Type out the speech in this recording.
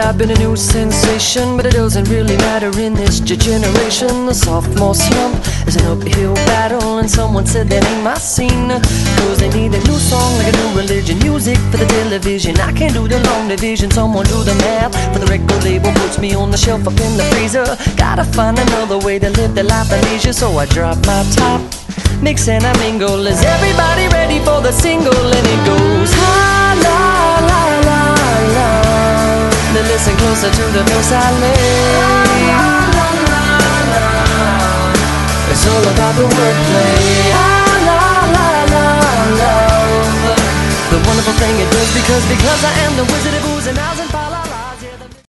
I've been a new sensation, but it doesn't really matter in this generation. The sophomore slump is an uphill battle, and someone said that ain't my scene. Cause they need a new song like a new religion, music for the television. I can't do the long division, someone do the math. For the record label puts me on the shelf up in the freezer. Gotta find another way to live the life of leisure, so I drop my top, mix and I mingle. Is everybody ready for the single? And it goes ha la la la la. Then listen closer to the verse I lay. La la la la. It's all about the wordplay. La la la la. The wonderful thing it does because I am the Wizard of Ooze and I